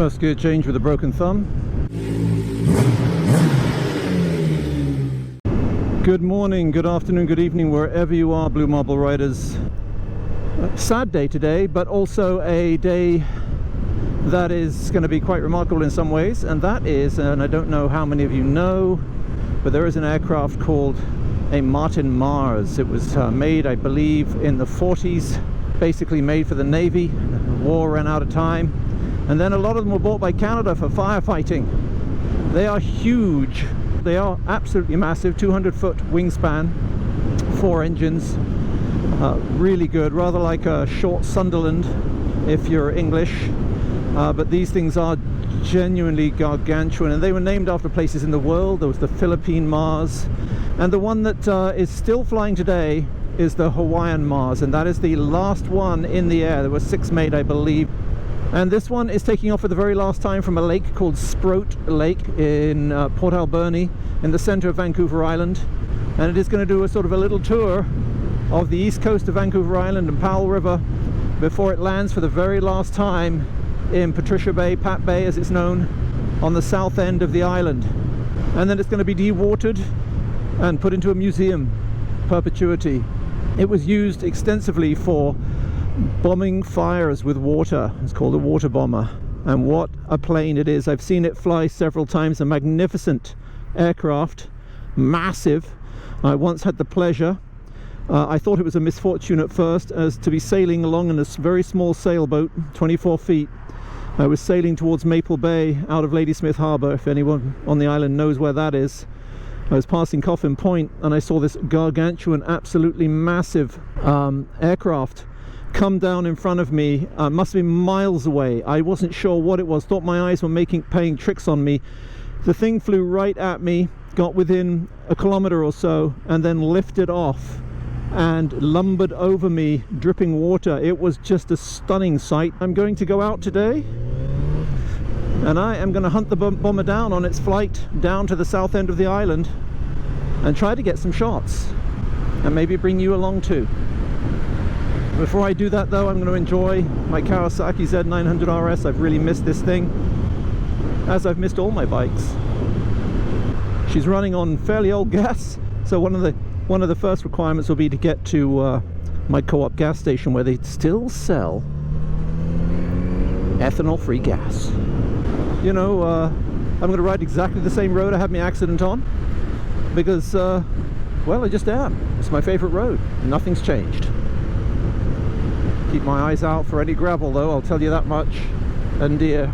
First gear change with a broken thumb. Good morning, good afternoon, good evening, wherever you are, Blue Marble Riders. Sad day today, but also a day that is going to be quite remarkable in some ways, and that is, and I don't know how many of you know, but there is an aircraft called a Martin Mars. It was made, I believe, in the 40s, basically made for the Navy. The war ran out of time, and then a lot of them were bought by Canada for firefighting. They are huge. They are absolutely massive, 200-foot wingspan, 4 engines, really good, rather like a short Sunderland if you're English. But these things are genuinely gargantuan, and they were named after places in the world. There was the Philippine Mars, and the one that is still flying today is the Hawaiian Mars, and that is the last one in the air. There were 6 made, I believe, and this one is taking off for the very last time from a lake called Sproat Lake in Port Alberni in the center of Vancouver Island, and it is going to do a sort of a little tour of the east coast of Vancouver Island and Powell River before it lands for the very last time in Patricia Bay, Pat Bay as it's known, on the south end of the island. And then it's going to be dewatered and put into a museum, perpetuity. It was used extensively for bombing fires with water. It's called a water bomber, and what a plane it is. I've seen it fly several times. A magnificent aircraft, massive. I once had the pleasure, I thought it was a misfortune at first, as to be sailing along in a very small sailboat, 24 feet. I was sailing towards Maple Bay out of Ladysmith Harbour, if anyone on the island knows where that is. I was passing Coffin Point and I saw this gargantuan, absolutely massive aircraft come down in front of me. Must have been miles away. I wasn't sure what it was, thought my eyes were playing tricks on me. The thing flew right at me, got within a kilometre or so, and then lifted off and lumbered over me, dripping water. It was just a stunning sight. I'm going to go out today and I am going to hunt the bomber down on its flight down to the south end of the island and try to get some shots, and maybe bring you along too. Before I do that though, I'm going to enjoy my Kawasaki Z900RS. I've really missed this thing, as I've missed all my bikes. She's running on fairly old gas, so one of the first requirements will be to get to my co-op gas station where they still sell ethanol-free gas. You know, I'm going to ride exactly the same road I had my accident on, because, well, I just am. It's my favorite road. Nothing's changed. Keep my eyes out for any gravel though, I'll tell you that much, and deer.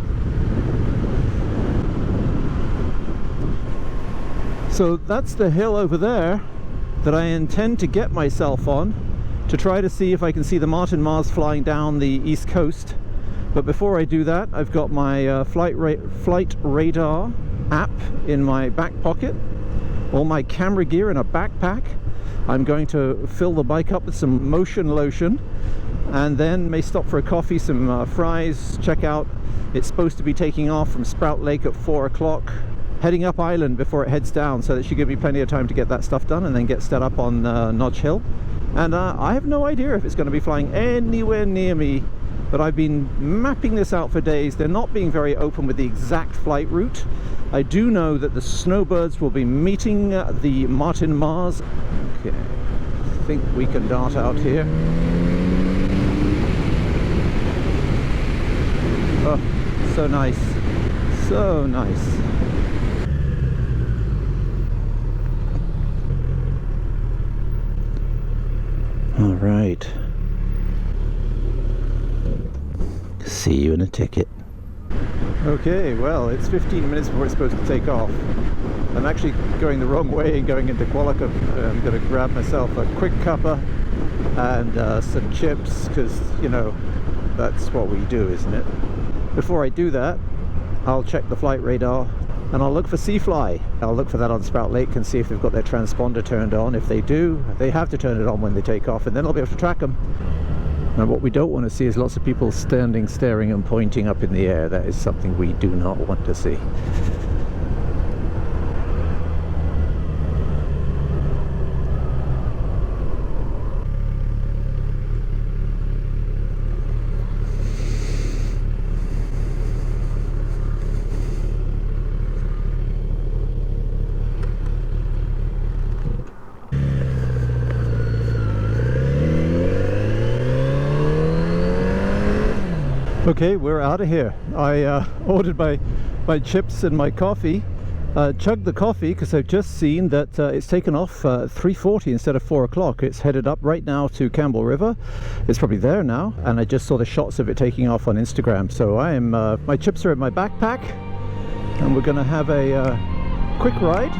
So that's the hill over there that I intend to get myself on to try to see if I can see the Martin Mars flying down the east coast. But before I do that, I've got my flight radar app in my back pocket, all my camera gear in a backpack. I'm going to fill the bike up with some motion lotion, and then may stop for a coffee, some fries, check out. It's supposed to be taking off from Sprout Lake at 4 o'clock, heading up island before it heads down, so that should give me plenty of time to get that stuff done and then get set up on Notch Hill. And I have no idea if it's going to be flying anywhere near me, but I've been mapping this out for days. They're not being very open with the exact flight route. I do know that the snowbirds will be meeting the Martin Mars. Okay, I think we can dart out here. Oh, so nice, so nice. All right. See you in a ticket. Okay, well, it's 15 minutes before it's supposed to take off. I'm actually going the wrong way and going into Qualicum. I'm going to grab myself a quick cuppa and some chips, because, you know, that's what we do, isn't it? Before I do that, I'll check the flight radar and I'll look for Seafly. I'll look for that on Sprout Lake and see if they've got their transponder turned on. If they do, they have to turn it on when they take off, and then I'll be able to track them. And what we don't want to see is lots of people standing, staring and pointing up in the air. That is something we do not want to see. Okay, we're out of here. I ordered my chips and my coffee, chugged the coffee because I've just seen that it's taken off 3:40 instead of 4 o'clock. It's headed up right now to Campbell River. It's probably there now, and I just saw the shots of it taking off on Instagram. So I am, my chips are in my backpack, and we're going to have a quick ride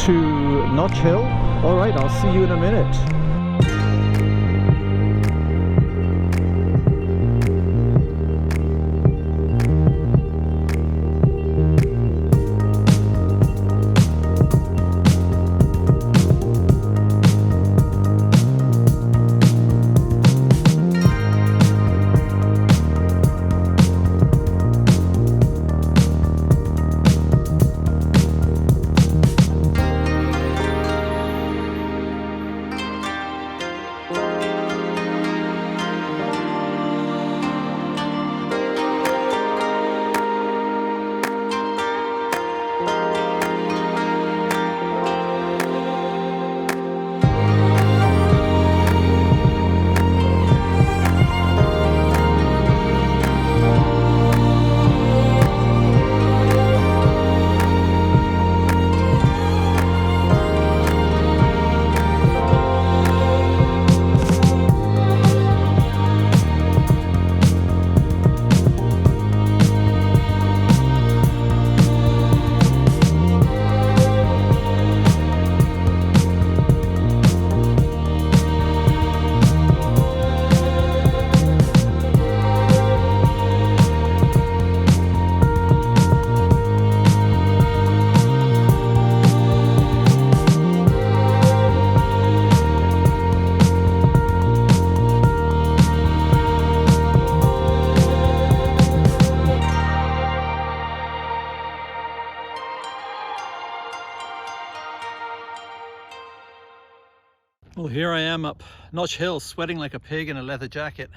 to Notch Hill. All right, I'll see you in a minute. Well, here I am up Notch Hill, sweating like a pig in a leather jacket.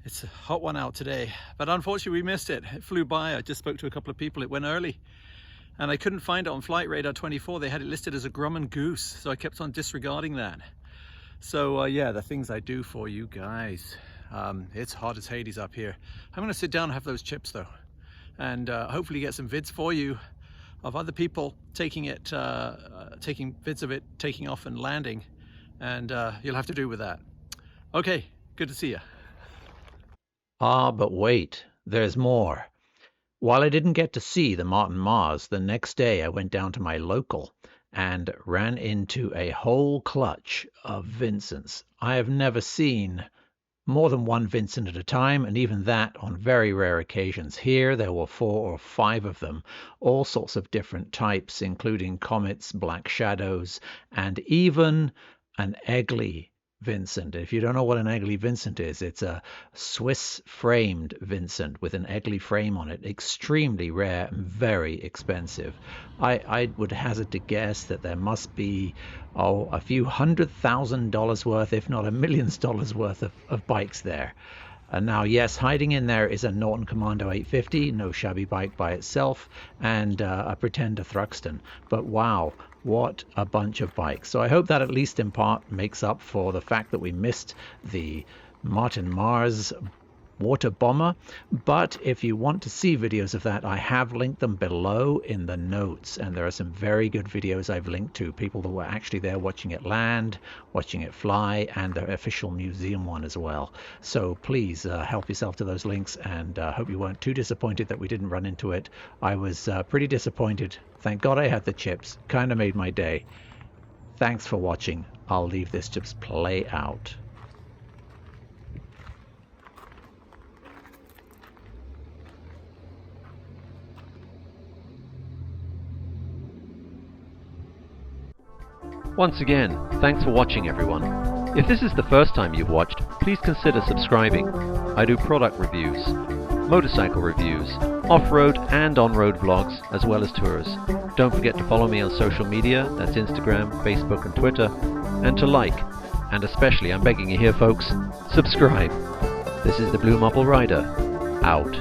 It's a hot one out today, but unfortunately we missed it. It flew by. I just spoke to a couple of people. It went early, and I couldn't find it on Flight Radar 24. They had it listed as a Grumman goose, so I kept on disregarding that. So yeah, the things I do for you guys. It's hot as Hades up here. I'm going to sit down and have those chips though, and hopefully get some vids for you of other people taking it, taking vids of it taking off and landing. And you'll have to do with that. Okay, good to see you. Ah, but wait, there's more. While I didn't get to see the Martin Mars, the next day I went down to my local and ran into a whole clutch of Vincents. I have never seen more than one Vincent at a time, and even that on very rare occasions. Here there were 4 or 5 of them, all sorts of different types, including comets, black shadows, and even an Egley Vincent. If you don't know what an Egley Vincent is, it's a Swiss framed Vincent with an Egley frame on it. Extremely rare and very expensive. I would hazard to guess that there must be a few $100,000 worth, if not $1 million worth of bikes there. And now, yes, hiding in there is a Norton Commando 850, no shabby bike by itself, and a Pretender Thruxton. But wow, what a bunch of bikes. So I hope that at least in part makes up for the fact that we missed the Martin Mars water bomber. But if you want to see videos of that, I have linked them below in the notes, and there are some very good videos I've linked to people that were actually there watching it land, watching it fly, and the official museum one as well. So please help yourself to those links, and hope you weren't too disappointed that we didn't run into it. I was pretty disappointed. Thank God I had the chips. Kind of made my day. Thanks for watching. I'll leave this just play out. Once again, thanks for watching everyone. If this is the first time you've watched, please consider subscribing. I do product reviews, motorcycle reviews, off-road and on-road vlogs, as well as tours. Don't forget to follow me on social media, that's Instagram, Facebook and Twitter, and to like, and especially, I'm begging you here folks, subscribe. This is the Blue Marble Rider, out.